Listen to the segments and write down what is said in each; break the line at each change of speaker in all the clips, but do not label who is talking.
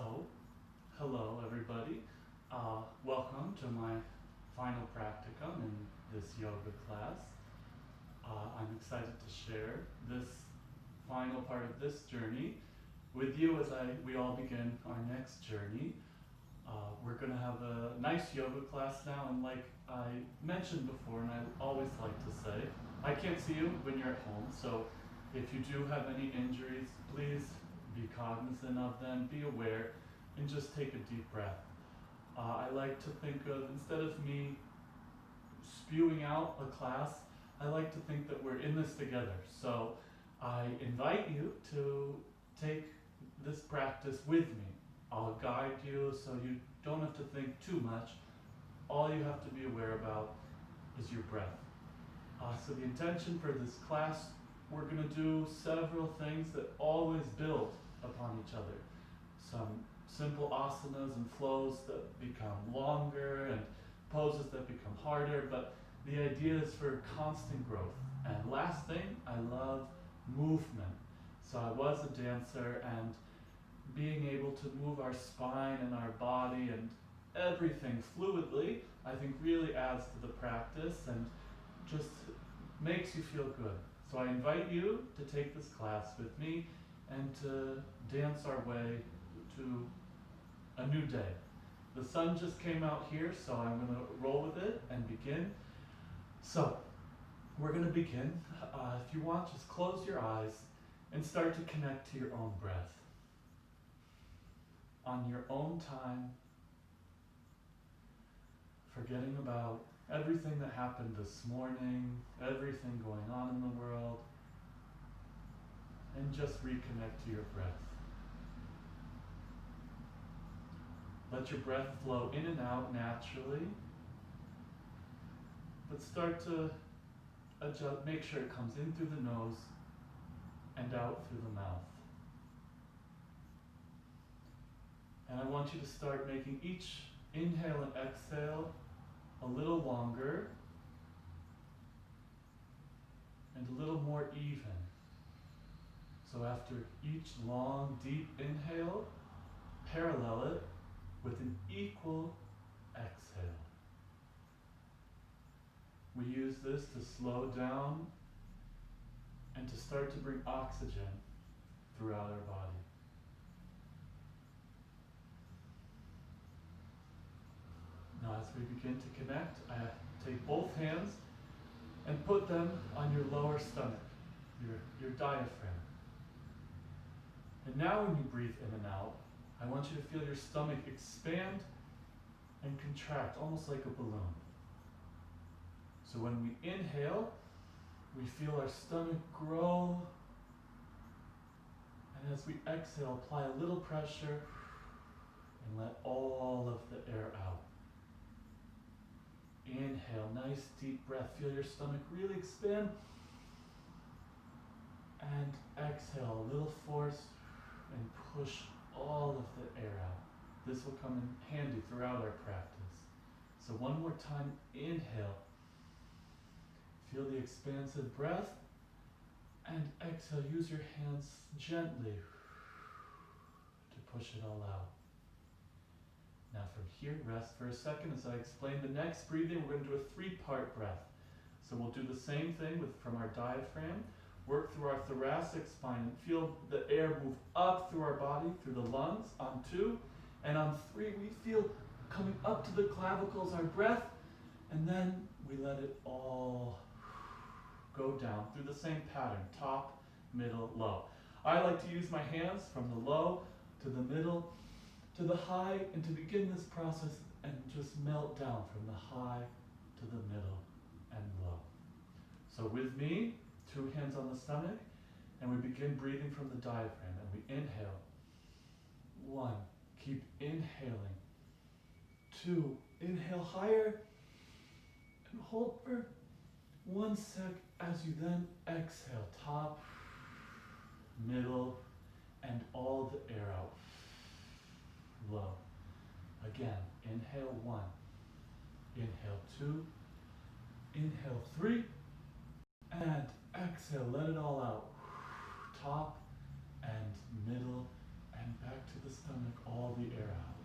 So, hello everybody. Welcome to my final practicum in this yoga class. I'm excited to share this final part of this journey with you as we all begin our next journey. We're going to have a nice yoga class now, and like I mentioned before, and I always like to say, I can't see you when you're at home, so if you do have any injuries, please be cognizant of them, be aware, and just take a deep breath. I like to think of, instead of me spewing out a class, I like to think that we're in this together. So I invite you to take this practice with me. I'll guide you so you don't have to think too much. All you have to be aware about is your breath. So the intention for this class, we're going to do several things that always build upon each other. Some simple asanas and flows that become longer and poses that become harder, but the idea is for constant growth. And last thing, I love movement. So I was a dancer, and being able to move our spine and our body and everything fluidly, I think really adds to the practice and just makes you feel good. So I invite you to take this class with me and to dance our way to a new day. The sun just came out here, so I'm going to roll with it and begin. So we're going to begin. If you want, just close your eyes and start to connect to your own breath. On your own time, forgetting about everything that happened this morning, everything going on in the world, and just reconnect to your breath. Let your breath flow in and out naturally, but start to adjust, make sure it comes in through the nose and out through the mouth. And I want you to start making each inhale and exhale a little longer and a little more even. So after each long, deep inhale, parallel it with an equal exhale. We use this to slow down and to start to bring oxygen throughout our body. Now as we begin to connect, I take both hands and put them on your lower stomach, your diaphragm. And now when you breathe in and out, I want you to feel your stomach expand and contract, almost like a balloon. So when we inhale, we feel our stomach grow. And as we exhale, apply a little pressure and let all of the air out. Inhale, nice deep breath. Feel your stomach really expand. And exhale, a little force, and push all of the air out. This will come in handy throughout our practice. So one more time, inhale. Feel the expansive breath. And exhale, use your hands gently to push it all out. Now from here, rest for a second as I explain the next breathing. We're going to do a 3-part breath. So we'll do the same thing from our diaphragm. Work through our thoracic spine and feel the air move up through our body, through the lungs on 2. And on 3, we feel coming up to the clavicles, our breath, and then we let it all go down through the same pattern, top, middle, low. I like to use my hands from the low to the middle to the high, and to begin this process and just melt down from the high to the middle and low. So with me, 2 hands on the stomach, and we begin breathing from the diaphragm, and we inhale. 1, keep inhaling. 2, inhale higher, and hold for 1 sec as you then exhale, top, middle, and all the air out. Low. Again, inhale 1, inhale 2, inhale 3, and exhale, let it all out. Top and middle and back to the stomach all the air out.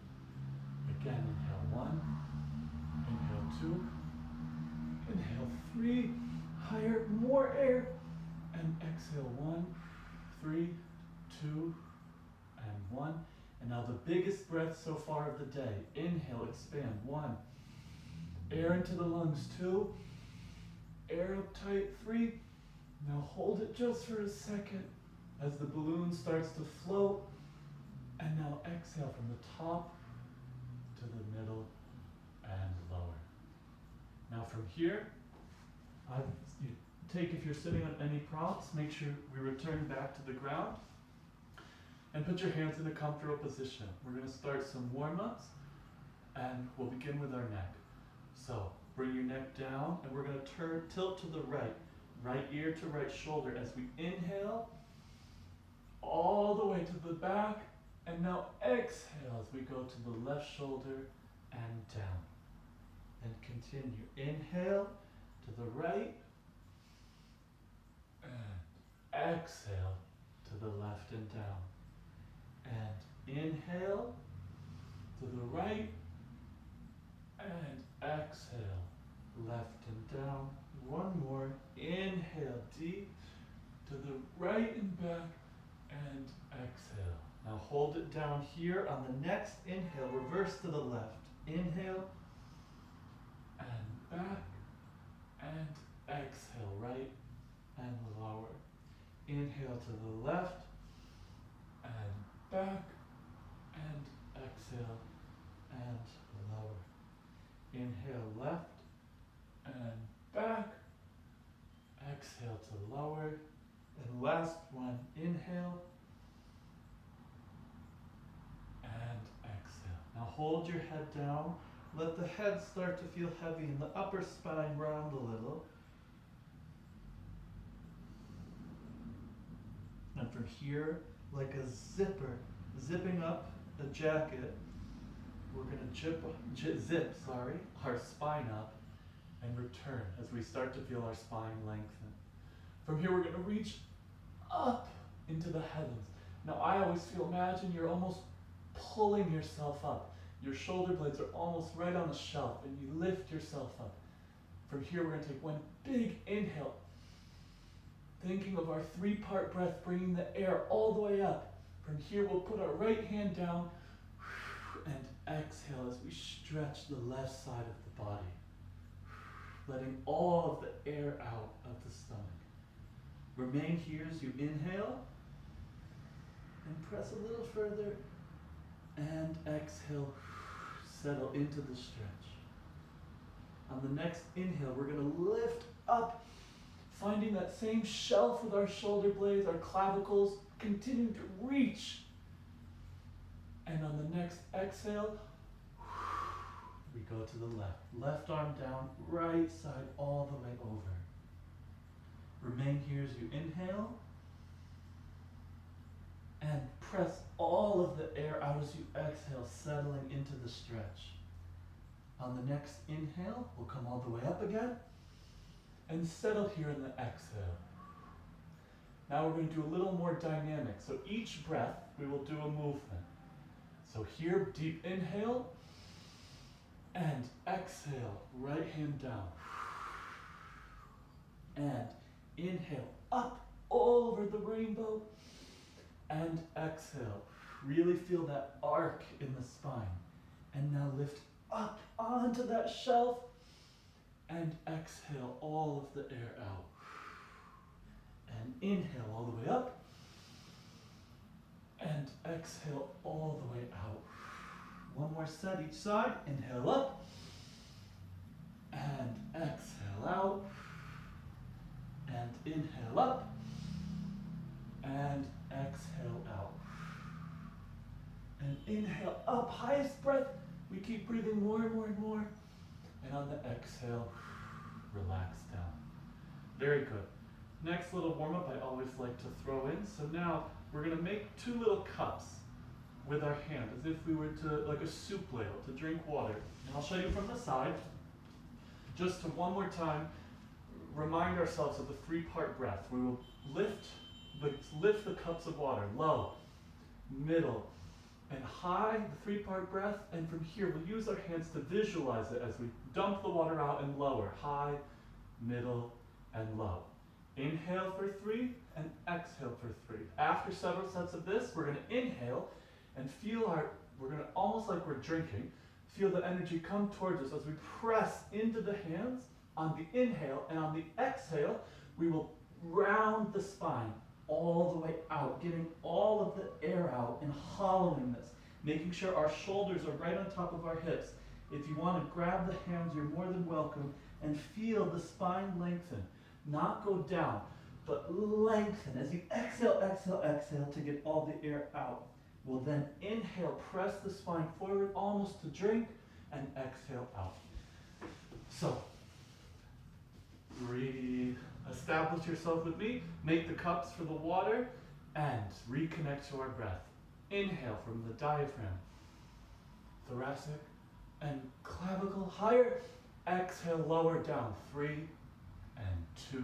Again, inhale 1, inhale 2, inhale 3, higher, more air, and exhale 1, 3, 2, and 1. And now the biggest breath so far of the day. Inhale, expand, 1. Air into the lungs, 2. Air up tight, 3. Now hold it just for a second as the balloon starts to float. And now exhale from the top to the middle and lower. Now from here, you take, if you're sitting on any props, make sure we return back to the ground and put your hands in a comfortable position. We're going to start some warm-ups and we'll begin with our neck. So bring your neck down and we're going to tilt to the right. Right ear to right shoulder as we inhale all the way to the back, and now exhale as we go to the left shoulder and down. And continue. Inhale to the right and exhale to the left and down. And inhale to the right and exhale left and down. One more. Inhale deep to the right and back and exhale. Now hold it down here. On the next inhale, reverse to the left. Inhale and back and exhale, right and lower. Inhale to the left and back and exhale and lower. Inhale left and back. Exhale to lower. And last one, inhale and exhale. Now hold your head down. Let the head start to feel heavy and the upper spine round a little. And from here, like a zipper, zipping up a jacket, we're going to zip our spine up and return as we start to feel our spine lengthen. From here, we're going to reach up into the heavens. Now, I always feel, imagine you're almost pulling yourself up. Your shoulder blades are almost right on the shelf, and you lift yourself up. From here, we're going to take one big inhale, thinking of our 3-part breath, bringing the air all the way up. From here, we'll put our right hand down and exhale as we stretch the left side of the body, letting all of the air out of the stomach. Remain here as you inhale and press a little further and exhale, settle into the stretch. On the next inhale, we're going to lift up, finding that same shelf with our shoulder blades, our clavicles, continuing to reach. And on the next exhale, we go to the left. Left arm down, right side all the way over. Remain here as you inhale. And press all of the air out as you exhale, settling into the stretch. On the next inhale, we'll come all the way up again. And settle here in the exhale. Now we're going to do a little more dynamic. So each breath, we will do a movement. So here, deep inhale. And exhale, right hand down. And inhale, up over the rainbow. And exhale, really feel that arc in the spine. And now lift up onto that shelf. And exhale all of the air out. And inhale all the way up. And exhale all the way out. One more set each side. Inhale up. And exhale out. And inhale up. And exhale out. And inhale up. Highest breath. We keep breathing more and more and more. And on the exhale, relax down. Very good. Next little warm-up I always like to throw in. So now we're going to make 2 little cups with our hand, as if we were to, like a soup ladle, to drink water. And I'll show you from the side. Just to one more time, remind ourselves of the 3-part breath. We will lift the cups of water, low, middle, and high, the three-part breath, and from here we'll use our hands to visualize it as we dump the water out and lower, high, middle, and low. Inhale for 3 and exhale for 3. After several sets of this, we're going to inhale and we're going to, almost like we're drinking, feel the energy come towards us as we press into the hands on the inhale, and on the exhale, we will round the spine all the way out, getting all of the air out and hollowing this, making sure our shoulders are right on top of our hips. If you want to grab the hands, you're more than welcome, and feel the spine lengthen. Not go down, but lengthen. As you exhale, exhale, exhale to get all the air out. We'll then inhale, press the spine forward almost to drink, and exhale out. So, establish yourself with me, make the cups for the water, and reconnect to our breath. Inhale from the diaphragm, thoracic, and clavicle higher. Exhale, lower down, 3, and 2,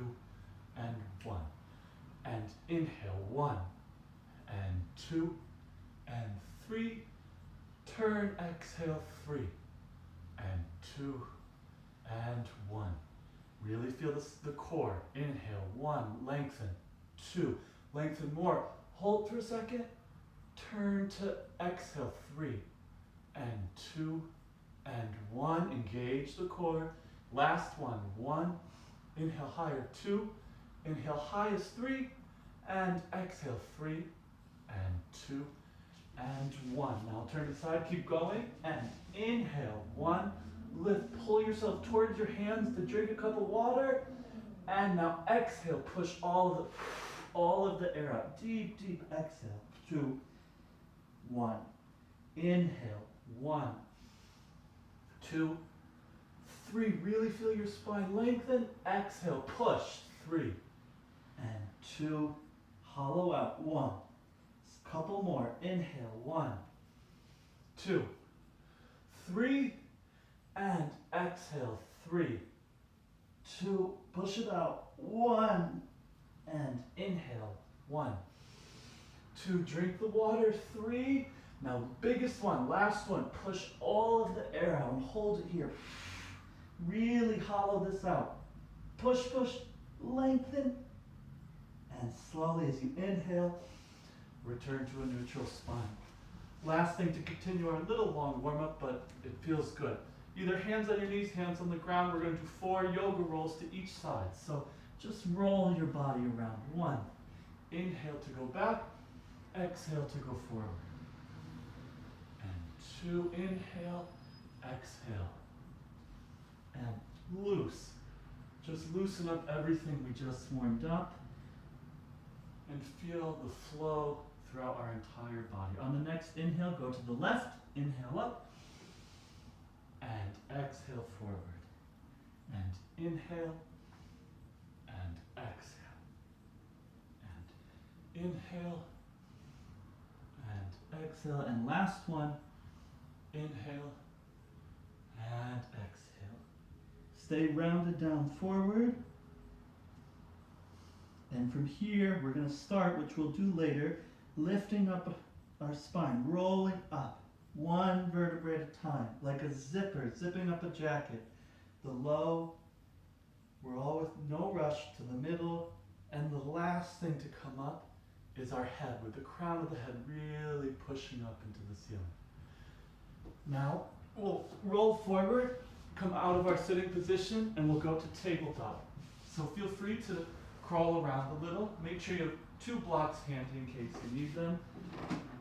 and 1. And inhale, 1, and 2, and 3. Turn, exhale, 3, and 2, and 1. Really feel the core. Inhale, 1, lengthen, 2, lengthen more. Hold for a second. Turn to exhale, 3, and 2, and 1. Engage the core. Last one, 1. Inhale higher, 2. Inhale high as 3, and exhale, 3, and 2, and 1. Now turn aside, keep going, and inhale, 1. Lift, pull yourself towards your hands to drink a cup of water, and now exhale, push all of the air out. Deep, deep exhale. 2, 1. Inhale, 1, 2, 3. Really feel your spine lengthen. Exhale, push. 3, and 2. Hollow out. 1. Couple more. Inhale, 1, 2, 3. And exhale, 3, 2, push it out, 1, and inhale, 1, 2, drink the water, 3, now biggest one, last one, push all of the air out and hold it here, really hollow this out, push, push, lengthen, and slowly as you inhale, return to a neutral spine. Last thing to continue our little long warm-up, but it feels good. Either hands on your knees, hands on the ground. We're going to do 4 yoga rolls to each side. So just roll your body around. 1, inhale to go back. Exhale to go forward. And 2, inhale, exhale. And loose. Just loosen up everything we just warmed up. And feel the flow throughout our entire body. On the next inhale, go to the left. Inhale up. And exhale forward. And inhale. And exhale. And inhale. And exhale. And last one. Inhale. And exhale. Stay rounded down forward. And from here, we're going to start, which we'll do later, lifting up our spine, rolling up. 1 vertebrae at a time, like a zipper, zipping up a jacket. The low, we're all with no rush to the middle, and the last thing to come up is our head, with the crown of the head really pushing up into the ceiling. Now, we'll roll forward, come out of our sitting position, and we'll go to tabletop. So feel free to crawl around a little. Make sure you have 2 blocks handy in case you need them.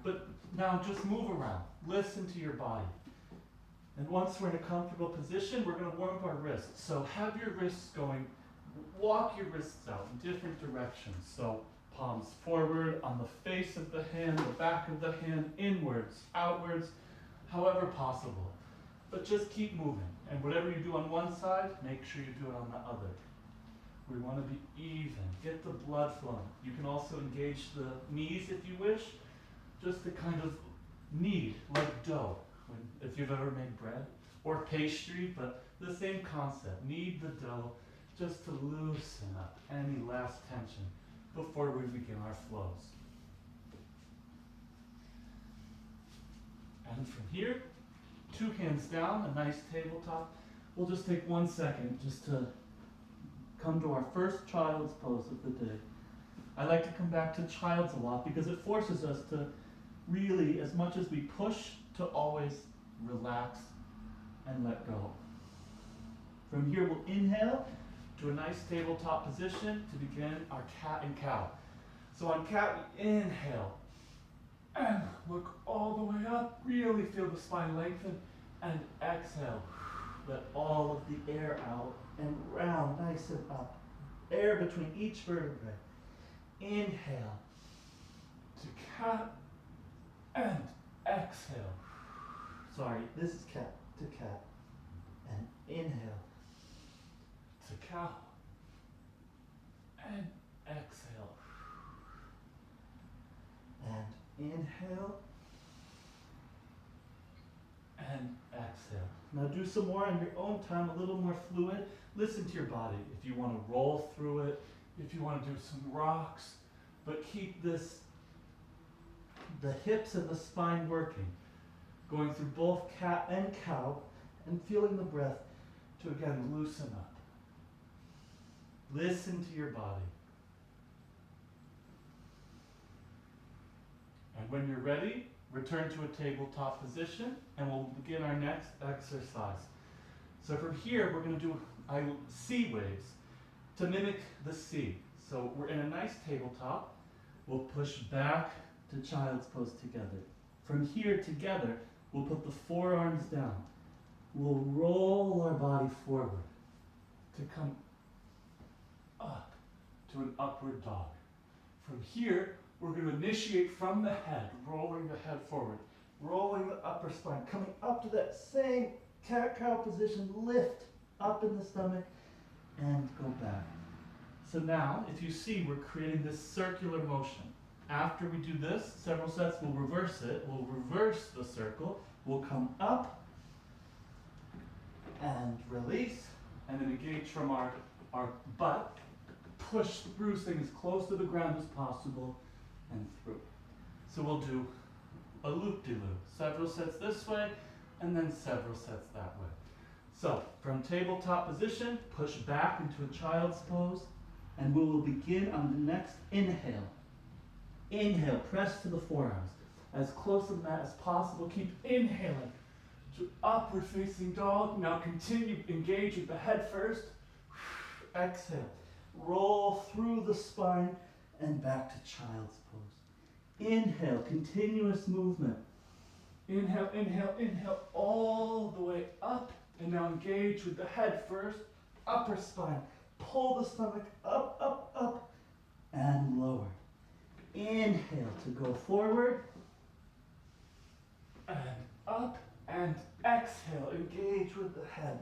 But now just move around. Listen to your body. And once we're in a comfortable position, we're going to warm up our wrists. So have your wrists going, walk your wrists out in different directions. So palms forward, on the face of the hand, the back of the hand, inwards, outwards, however possible. But just keep moving. And whatever you do on one side, make sure you do it on the other. We want to be even, get the blood flowing. You can also engage the knees if you wish, just to kind of knead, like dough, if you've ever made bread, or pastry, but the same concept. Knead the dough just to loosen up any last tension before we begin our flows. And from here, 2 hands down, a nice tabletop. We'll just take 1 second just to come to our first child's pose of the day. I like to come back to child's a lot because it forces us to really, as much as we push, to always relax and let go. From here, we'll inhale to a nice tabletop position to begin our cat and cow. So on cat, we inhale and look all the way up, really feel the spine lengthen, and exhale. Let all of the air out and round, nice and up. Air between each vertebrae. Inhale to cat and exhale. Sorry, this is cat to cat. And inhale to cow and exhale. And inhale and exhale. Now do some more on your own time, a little more fluid. Listen to your body. If you want to roll through it, if you want to do some rocks, but keep this, the hips and the spine working. Going through both cat and cow and feeling the breath to again loosen up. Listen to your body. And when you're ready, return to a tabletop position and we'll begin our next exercise. So from here, we're going to do sea waves to mimic the sea. So we're in a nice tabletop. We'll push back to child's pose together. From here together, we'll put the forearms down. We'll roll our body forward to come up to an upward dog. From here, we're going to initiate from the head, rolling the head forward, rolling the upper spine, coming up to that same cat-cow position, lift up in the stomach, and go back. So now, if you see, we're creating this circular motion. After we do this, several sets, we'll reverse it. We'll reverse the circle. We'll come up and release, and then engage from our butt. Push through, staying as close to the ground as possible, and through. So we'll do a loop-de-loop. Several sets this way, and then several sets that way. So, from tabletop position, push back into a child's pose, and we will begin on the next inhale. Inhale, press to the forearms. As close to the mat as possible. Keep inhaling to upward facing dog. Now continue, engage with the head first. Exhale. Roll through the spine and back to child's pose. Inhale, continuous movement. Inhale, inhale, inhale, all the way up. And now engage with the head first. Upper spine. Pull the stomach up, up, up, and lower. Inhale to go forward. And up. And exhale, engage with the head.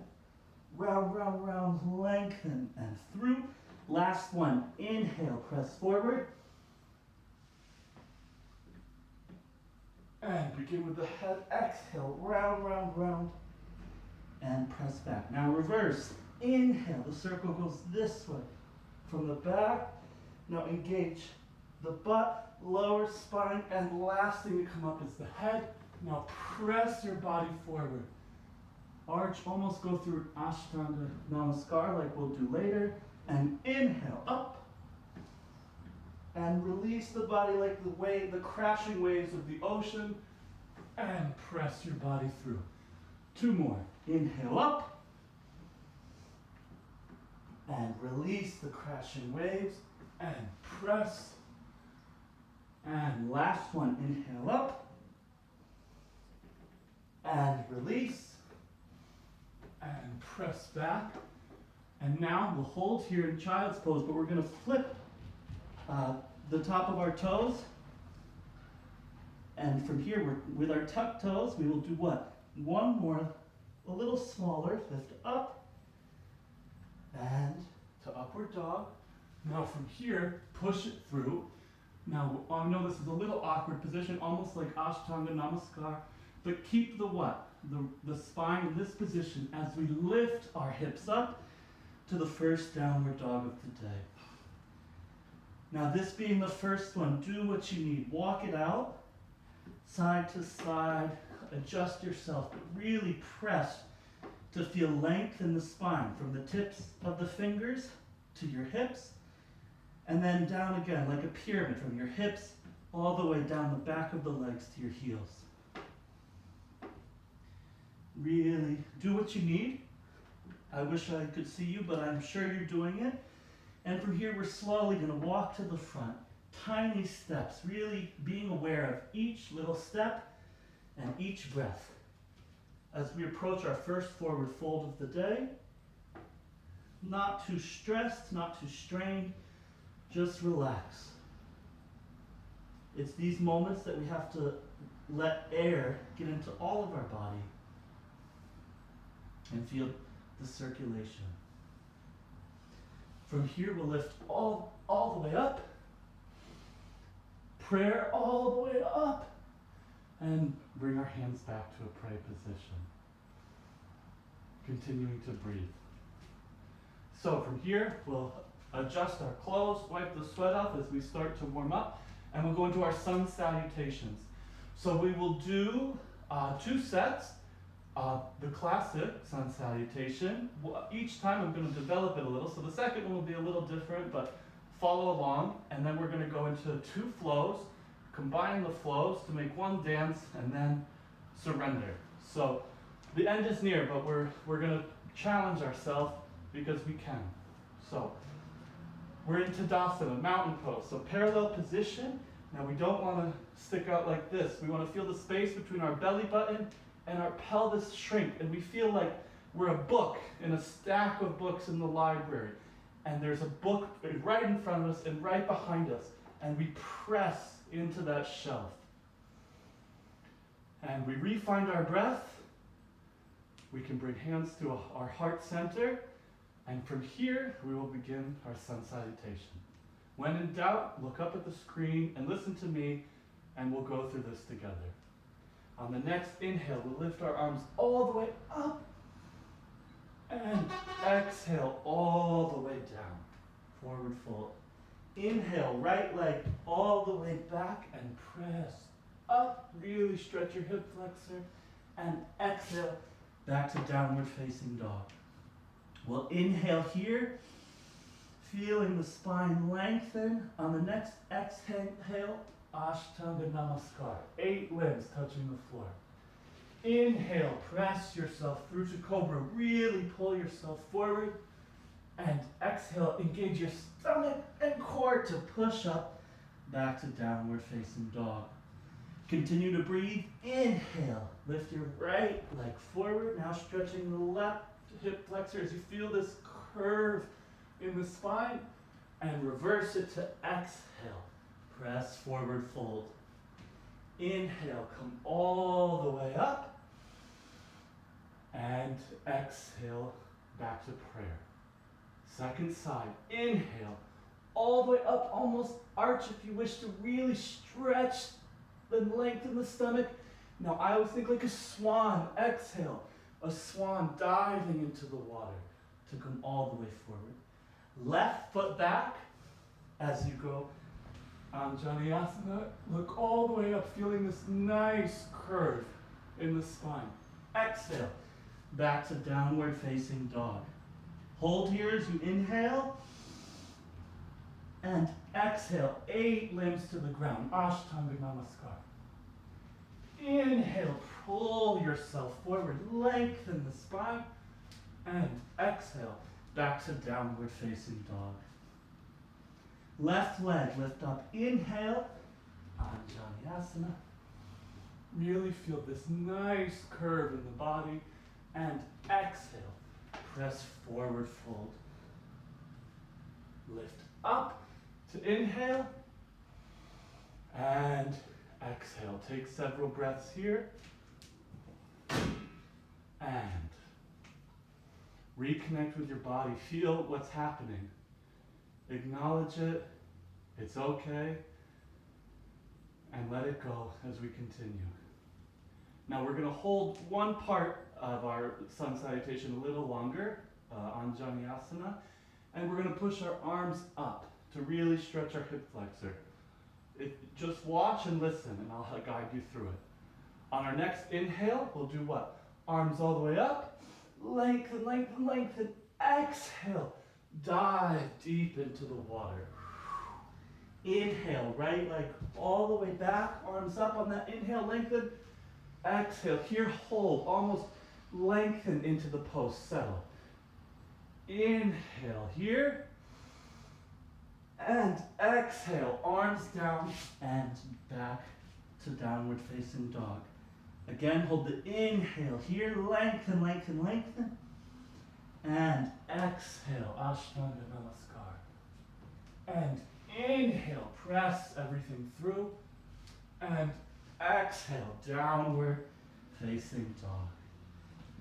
Round, round, round, lengthen and through. Last one, inhale, press forward. And begin with the head, exhale, round, round, round, and press back. Now reverse, inhale, the circle goes this way. From the back, now engage the butt, lower spine, and last thing to come up is the head. Now press your body forward. Arch, almost go through Ashtanga Namaskar like we'll do later. And inhale, up. And release the body like the crashing waves of the ocean. And press your body through. 2 more. Inhale, up. And release the crashing waves. And press. And last one, inhale, up. And release. And press back. And now we'll hold here in child's pose, but we're going to flip the top of our toes. And from here, with our tucked toes, we will do what? One more, a little smaller, lift up, and to upward dog. Now from here, push it through. Now, I know this is a little awkward position, almost like Ashtanga Namaskar, but keep the what? The spine in this position as we lift our hips up to the first downward dog of the day. Now this being the first one, do what you need. Walk it out, side to side, adjust yourself, but really press to feel length in the spine from the tips of the fingers to your hips, and then down again like a pyramid from your hips all the way down the back of the legs to your heels. Really do what you need. I wish I could see you, but I'm sure you're doing it. And from here, we're slowly going to walk to the front. Tiny steps, really being aware of each little step and each breath. As we approach our first forward fold of the day, not too stressed, not too strained, just relax. It's these moments that we have to let air get into all of our body and feel the circulation. From here, we'll lift all the way up. Prayer all the way up. And bring our hands back to a pray position. Continuing to breathe. So from here, we'll adjust our clothes, wipe the sweat off as we start to warm up, and we'll go into our sun salutations. So we will do 2 sets. The classic sun salutation. Each time I'm going to develop it a little, so the second one will be a little different, but follow along, and then we're going to go into 2 flows, combine the flows to make one dance, and then surrender. So the end is near, but we're going to challenge ourselves because we can. So we're in Tadasana, mountain pose. So parallel position. Now we don't want to stick out like this. We want to feel the space between our belly button and our pelvis shrink, and we feel like we're a book in a stack of books in the library, and there's a book right in front of us and right behind us, and we press into that shelf. And we re-find our breath. We can bring hands to our heart center, and from here we will begin our sun salutation. When in doubt, look up at the screen and listen to me, and we'll go through this together. On the next inhale, we'll lift our arms all the way up, and exhale all the way down. Forward fold. Inhale, right leg all the way back and press up. Really stretch your hip flexor, and exhale back to downward facing dog. We'll inhale here, feeling the spine lengthen. On the next exhale, Ashtanga Namaskar. 8 limbs touching the floor. Inhale, press yourself through to Cobra. Really pull yourself forward. And exhale, engage your stomach and core to push up back to downward facing dog. Continue to breathe. Inhale, lift your right leg forward. Now stretching the left hip flexor as you feel this curve in the spine. And reverse it to exhale. Press forward fold. Inhale, come all the way up. And exhale, back to prayer. Second side, inhale, all the way up, almost arch if you wish to really stretch and lengthen the stomach. Now I always think like a swan, exhale, a swan diving into the water to come all the way forward. Left foot back as you go Anjaneyasana, look all the way up, feeling this nice curve in the spine. Exhale, back to downward facing dog. Hold here as you inhale, and exhale, 8 limbs to the ground, Ashtanga Namaskar. Inhale, pull yourself forward, lengthen the spine, and exhale, back to downward facing dog. Left leg, lift up, inhale, Anjaneyasana. Really feel this nice curve in the body, and exhale, press forward fold. Lift up to inhale, and exhale. Take several breaths here, and reconnect with your body. Feel what's happening. Acknowledge it. It's okay. And let it go as we continue. Now we're going to hold one part of our sun salutation a little longer, Anjaneyasana, and we're going to push our arms up to really stretch our hip flexor. Just watch and listen, and I'll guide you through it. On our next inhale, we'll do what? Arms all the way up, lengthen, lengthen, lengthen. Exhale, dive deep into the water. Inhale, right leg all the way back, arms up on that inhale, lengthen. Exhale, here hold, almost lengthen into the post, settle. Inhale here, and exhale, arms down and back to downward facing dog. Again, hold the inhale here, lengthen, lengthen, lengthen. And exhale, Ashtanga Namaskar. And inhale, press everything through. And exhale, downward facing dog.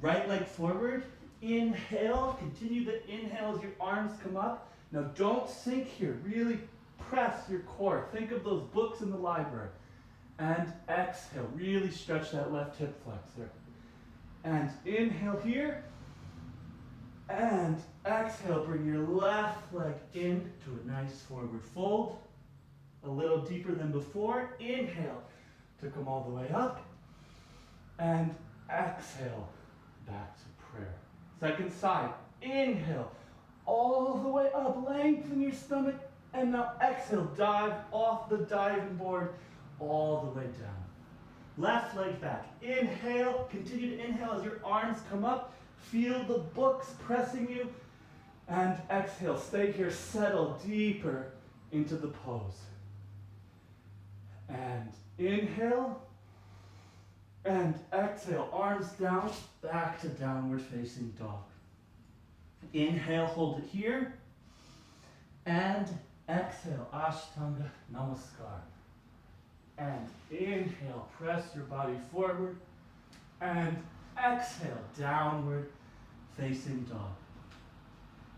Right leg forward, inhale, continue to inhale as your arms come up. Now don't sink here, really press your core. Think of those books in the library. And exhale, really stretch that left hip flexor. And inhale here. And exhale, bring your left leg into a nice forward fold. A little deeper than before. Inhale to come all the way up. And exhale, back to prayer. Second side, inhale, all the way up, lengthen your stomach. And now exhale, dive off the diving board all the way down. Left leg back. Inhale, continue to inhale as your arms come up. Feel the books pressing you. And exhale, stay here, settle deeper into the pose. And inhale. And exhale, arms down, back to downward facing dog. Inhale, hold it here. And exhale, Ashtanga Namaskar. And inhale, press your body forward. And exhale, downward facing dog.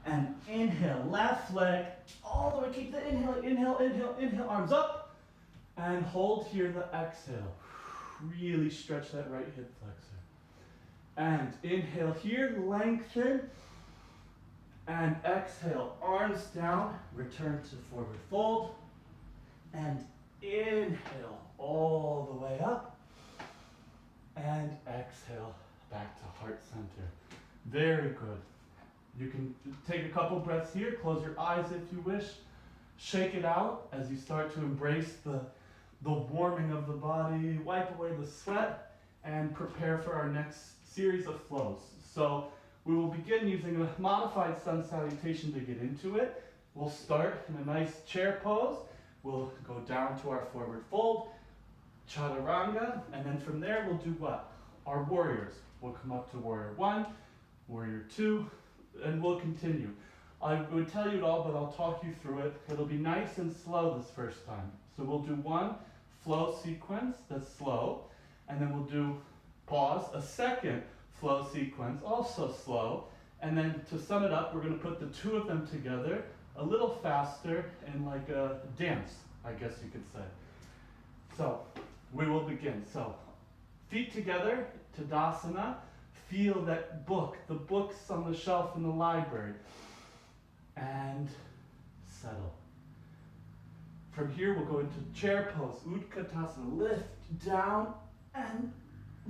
And inhale, left leg all the way, keep the inhale, inhale, inhale, inhale, arms up. And hold here the exhale. Really stretch that right hip flexor. And inhale here, lengthen. And exhale, arms down, return to forward fold. And inhale all the way up. And exhale back to heart center. Very good. You can take a couple breaths here, close your eyes if you wish. Shake it out as you start to embrace the warming of the body, wipe away the sweat, and prepare for our next series of flows. So we will begin using a modified sun salutation to get into it. We'll start in a nice chair pose. We'll go down to our forward fold, chaturanga, and then from there we'll do what? Our warriors. We'll come up to warrior 1, warrior 2, and we'll continue. I would tell you it all, but I'll talk you through it. It'll be nice and slow this first time. So we'll do one flow sequence that's slow, and then we'll do pause, a second flow sequence, also slow, and then to sum it up, we're going to put the two of them together a little faster in like a dance, I guess you could say. So we will begin. So feet together, Tadasana. Feel that book, the books on the shelf in the library, and settle. From here, we'll go into chair pose, Utkatasana. Lift down and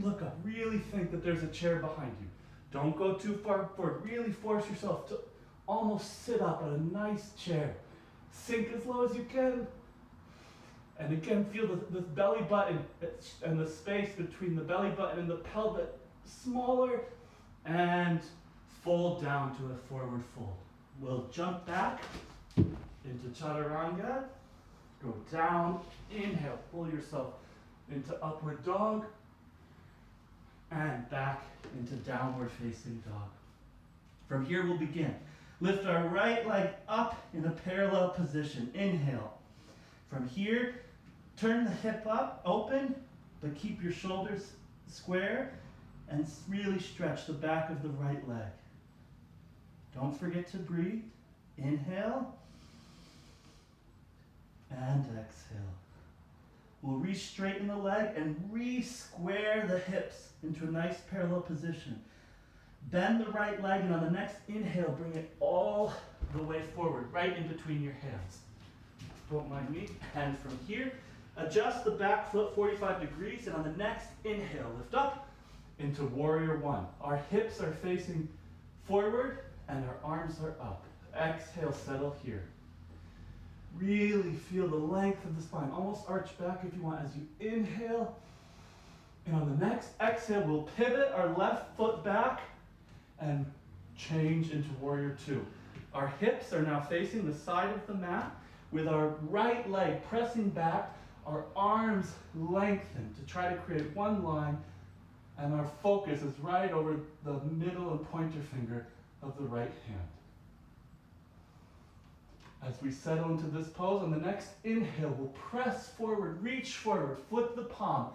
look up. Really think that there's a chair behind you. Don't go too far forward. Really force yourself to almost sit up on a nice chair. Sink as low as you can. And again, feel the belly button and the space between the belly button and the pelvic smaller, and fold down to a forward fold. We'll jump back into chaturanga. Go down, inhale, pull yourself into upward dog, and back into downward facing dog. From here we'll begin. Lift our right leg up in a parallel position. Inhale. From here, turn the hip up, open, but keep your shoulders square, and really stretch the back of the right leg. Don't forget to breathe. Inhale. And exhale. We'll re-straighten the leg and re-square the hips into a nice parallel position. Bend the right leg, and on the next inhale, bring it all the way forward, right in between your hands. Don't mind me. And from here, Adjust the back foot 45 degrees, and on the next inhale, lift up into warrior one. Our hips are facing forward and our arms are up. Exhale, settle here. Really feel the length of the spine. Almost arch back if you want as you inhale. And on the next exhale, we'll pivot our left foot back and change into warrior two. Our hips are now facing the side of the mat with our right leg pressing back, our arms lengthened to try to create one line, and our focus is right over the middle and pointer finger of the right hand. As we settle into this pose, on the next inhale, we'll press forward, reach forward, flip the palm,